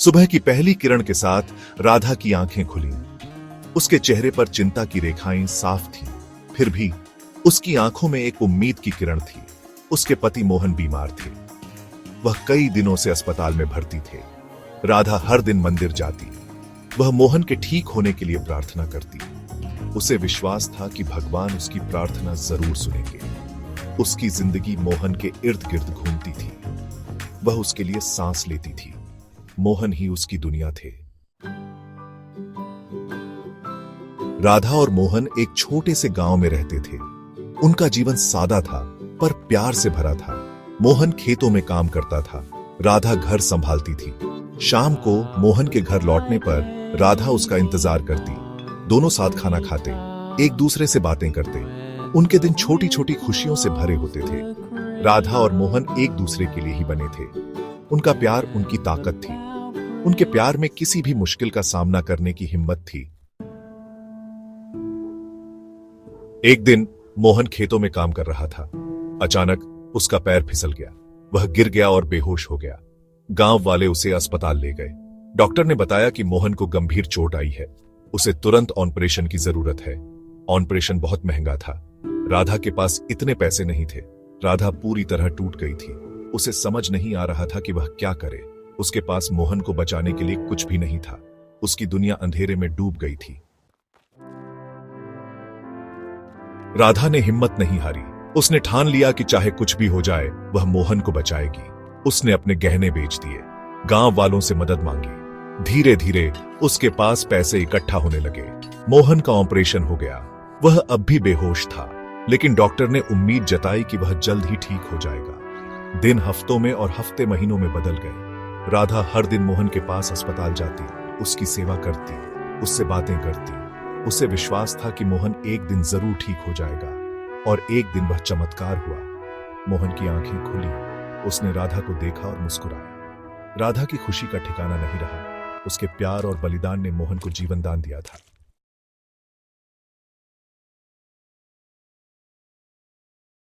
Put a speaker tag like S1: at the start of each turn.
S1: सुबह की पहली किरण के साथ राधा की आंखें खुली। उसके चेहरे पर चिंता की रेखाएं साफ थीं, फिर भी उसकी आंखों में एक उम्मीद की किरण थी। उसके पति मोहन बीमार थे। वह कई दिनों से अस्पताल में भर्ती थे। राधा हर दिन मंदिर जाती। वह मोहन के ठीक होने के लिए प्रार्थना करती। उसे विश्वास था कि भगवान उसकी प्रार्थना जरूर सुनेंगे। उसकी जिंदगी मोहन के इर्द गिर्द घूमती थी। वह उसके लिए सांस लेती थी। मोहन ही उसकी दुनिया थे। राधा और मोहन एक छोटे से गांव में रहते थे। उनका जीवन सादा था पर प्यार से भरा था। मोहन खेतों में काम करता था, राधा घर संभालती थी। शाम को मोहन के घर लौटने पर राधा उसका इंतजार करती। दोनों साथ खाना खाते, एक दूसरे से बातें करते। उनके दिन छोटी छोटी खुशियों से भरे होते थे। राधा और मोहन एक दूसरे के लिए ही बने थे। उनका प्यार उनकी ताकत थी। उनके प्यार में किसी भी मुश्किल का सामना करने की हिम्मत थी। एक दिन मोहन खेतों में काम कर रहा था। अचानक उसका पैर फिसल गया। वह गिर गया और बेहोश हो गया। गांव वाले उसे अस्पताल ले गए। डॉक्टर ने बताया कि मोहन को गंभीर चोट आई है। उसे तुरंत ऑपरेशन की जरूरत है। ऑपरेशन बहुत महंगा था। राधा के पास इतने पैसे नहीं थे। राधा पूरी तरह टूट गई थी। उसे समझ नहीं आ रहा था कि वह क्या करे। उसके पास मोहन को बचाने के लिए कुछ भी नहीं था। उसकी दुनिया अंधेरे में डूब गई थी। राधा ने हिम्मत नहीं हारी। उसने ठान लिया कि चाहे कुछ भी हो जाए वह मोहन को बचाएगी। उसने अपने गहने बेच दिए, गांव वालों से मदद मांगी। धीरे धीरे उसके पास पैसे इकट्ठा होने लगे। मोहन का ऑपरेशन हो गया। वह अब भी बेहोश था, लेकिन डॉक्टर ने उम्मीद जताई कि वह जल्द ही ठीक हो जाएगा। दिन हफ्तों में और हफ्ते महीनों में बदल गए। राधा हर दिन मोहन के पास अस्पताल जाती, उसकी सेवा करती, उससे बातें करती। उसे विश्वास था कि मोहन एक दिन जरूर ठीक हो जाएगा। और एक दिन वह चमत्कार हुआ। मोहन की आंखें खुली। उसने राधा को देखा और मुस्कुराया। राधा की खुशी का ठिकाना नहीं रहा। उसके प्यार और बलिदान ने मोहन को जीवन दान दिया था।